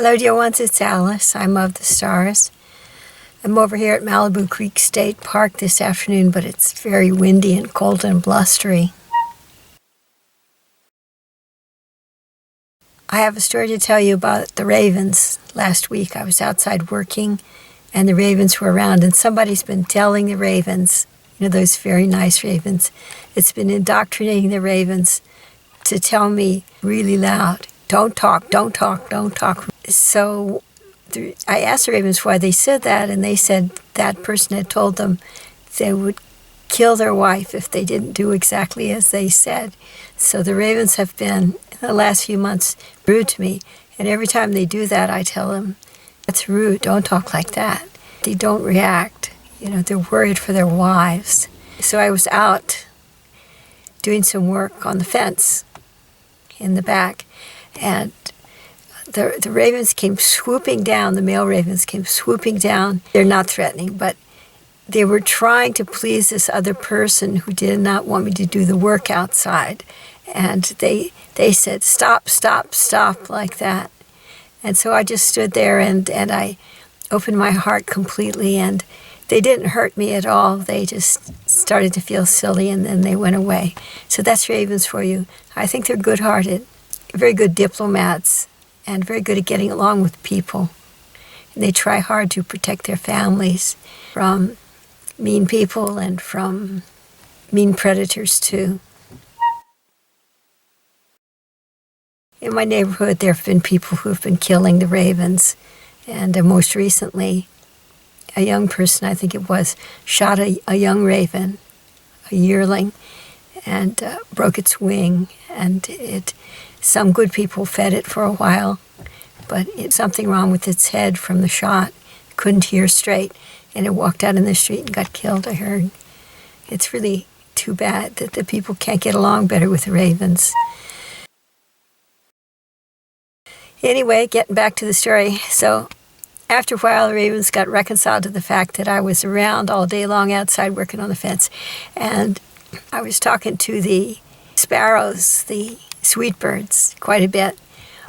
Hello, dear ones, it's Alice. I'm of the stars. I'm over here at Malibu Creek State Park this afternoon, but it's very windy and cold and blustery. I have a story to tell you about the ravens. Last week I was outside working and the ravens were around, and somebody's been telling the ravens, those very nice ravens, it's been indoctrinating the ravens to tell me really loud, don't talk, don't talk, don't talk. So I asked the ravens why they said that, and they said that person had told them they would kill their wife if they didn't do exactly as they said. So the ravens have been, in the last few months, rude to me. And every time they do that, I tell them, that's rude, don't talk like that. They don't react. They're worried for their wives. So I was out doing some work on the fence in the back, and the ravens came swooping down, the male ravens came swooping down. They're not threatening, but they were trying to please this other person who did not want me to do the work outside. And they said, stop, stop, stop, like that. And so I just stood there and I opened my heart completely, and they didn't hurt me at all. They just started to feel silly, and then they went away. So that's ravens for you. I think they're good-hearted, very good diplomats, and very good at getting along with people. And they try hard to protect their families from mean people and from mean predators too. In my neighborhood, there have been people who have been killing the ravens, and most recently, a young person, I think it was, shot a young raven, a yearling, and broke its wing, and some good people fed it for a while, but it's something wrong with its head from the shot. It couldn't hear straight, and it walked out in the street and got killed, I heard. It's really too bad that the people can't get along better with the ravens. Anyway, getting back to the story. So after a while, the ravens got reconciled to the fact that I was around all day long outside working on the fence, and I was talking to the sparrows, the sweetbirds, quite a bit.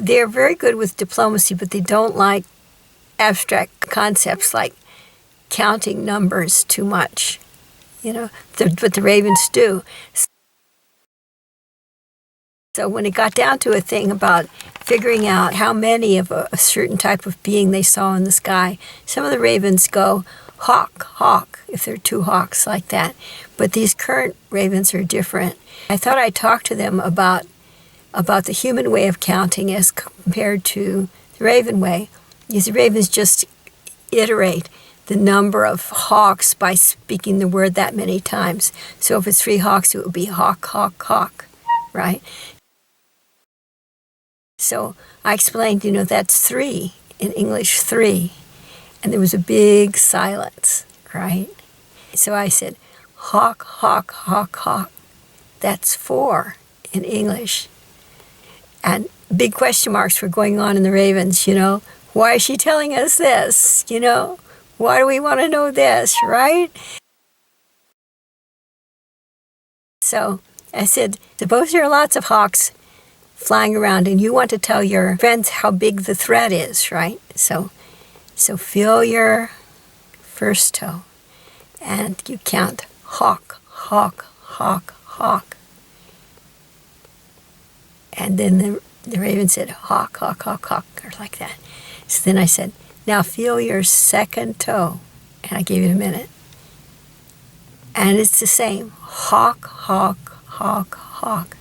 They're very good with diplomacy, but they don't like abstract concepts like counting numbers too much, but the ravens do. So when it got down to a thing about figuring out how many of a certain type of being they saw in the sky, some of the ravens go, hawk, hawk, if there are two hawks like that. But these current ravens are different. I thought I'd talk to them about the human way of counting as compared to the raven way. These ravens just iterate the number of hawks by speaking the word that many times. So if it's 3 hawks, it would be hawk, hawk, hawk, right? So I explained, that's 3 in English, 3. And there was a big silence, right? So I said, hawk, hawk, hawk, hawk. That's 4 in English. And big question marks were going on in the ravens, Why is she telling us this? Why do we want to know this, right? So I said, suppose there are lots of hawks flying around and you want to tell your friends how big the threat is, right? So feel your first toe and you count hawk, hawk, hawk, hawk. And then the raven said hawk, hawk, hawk, hawk, or like that. So then I said, now feel your second toe. And I gave it a minute. And it's the same, hawk, hawk, hawk, hawk.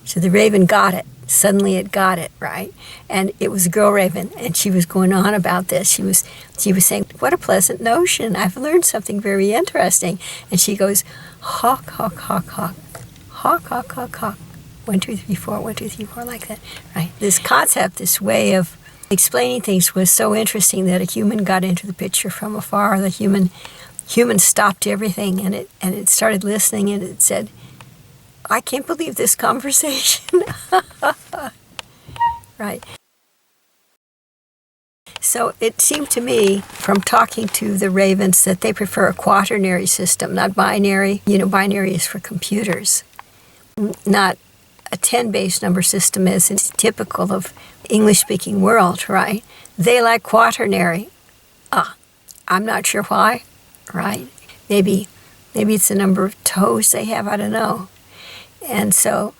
So the raven got it. Suddenly it got it, right? And it was a girl raven, and she was going on about this. She was saying, what a pleasant notion. I've learned something very interesting. And she goes, hawk, hawk, hawk, hawk, hawk, hawk, hawk, hawk. 1, 2, 3, 4, 1, 2, 3, 4, like that, right? This concept, this way of explaining things was so interesting that a human got into the picture from afar. The human stopped everything, and it started listening, and it said, I can't believe this conversation. Right. So it seemed to me, from talking to the ravens, that they prefer a quaternary system, not binary. Binary is for computers, not a 10-base number system as is typical of English-speaking world, right? They like quaternary. I'm not sure why, right? Maybe it's the number of toes they have, I don't know. And so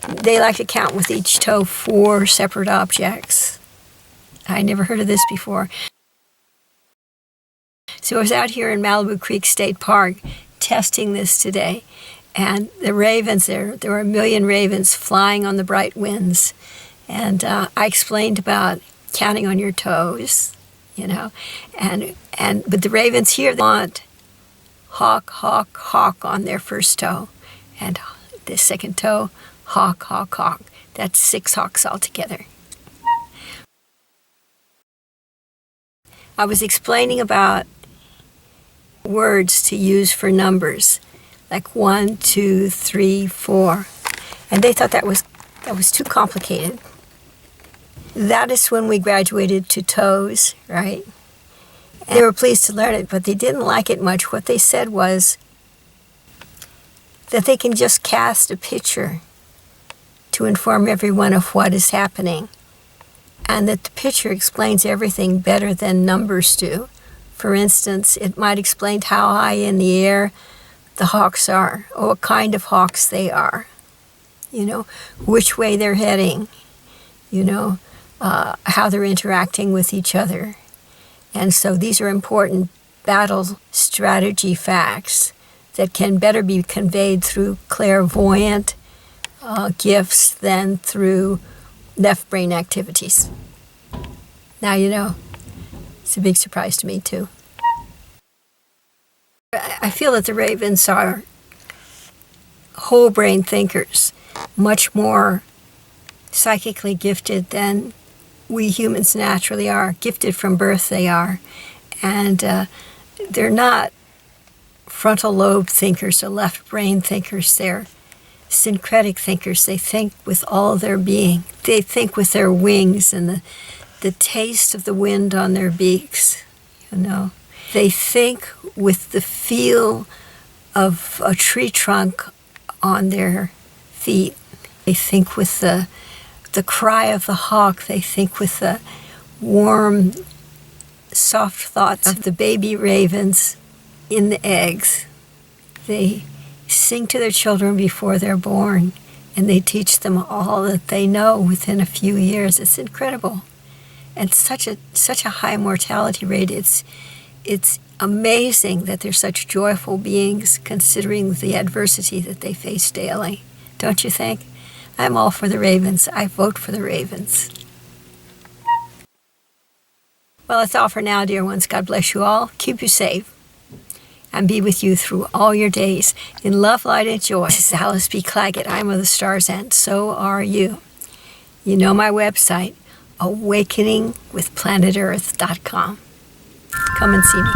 they like to count with each toe 4 separate objects. I never heard of this before. So I was out here in Malibu Creek State Park testing this today. And the ravens, there were 1 million ravens flying on the bright winds. And I explained about counting on your toes, you know. But the ravens here, they want hawk, hawk, hawk on their first toe. And the second toe, hawk, hawk, hawk. That's 6 hawks altogether. I was explaining about words to use for numbers, like 1, 2, 3, 4. And they thought that was too complicated. That is when we graduated to toes, right? And they were pleased to learn it, but they didn't like it much. What they said was that they can just cast a picture to inform everyone of what is happening, and that the picture explains everything better than numbers do. For instance, it might explain how high in the air the hawks are, or what kind of hawks they are, you know, which way they're heading, you know, how they're interacting with each other. And so these are important battle strategy facts that can better be conveyed through clairvoyant gifts than through left brain activities. Now you know. It's a big surprise to me too. I feel that the ravens are whole brain thinkers, much more psychically gifted than we humans naturally are. Gifted from birth they are. And they're not frontal lobe thinkers or left brain thinkers. They're syncretic thinkers. They think with all their being. They think with their wings and the taste of the wind on their beaks, you know. They think with the feel of a tree trunk on their feet. They think with the cry of the hawk. They think with the warm, soft thoughts of the baby ravens in the eggs. They sing to their children before they're born, and they teach them all that they know within a few years. It's incredible. And such a high mortality rate. It's amazing that they're such joyful beings considering the adversity that they face daily. Don't you think? I'm all for the ravens. I vote for the ravens. Well, that's all for now, dear ones. God bless you all. Keep you safe. And be with you through all your days in love, light, and joy. This is Alice B. Clagett. I'm of the stars, and so are you. You know my website, awakeningwithplanetearth.com. Come and see me.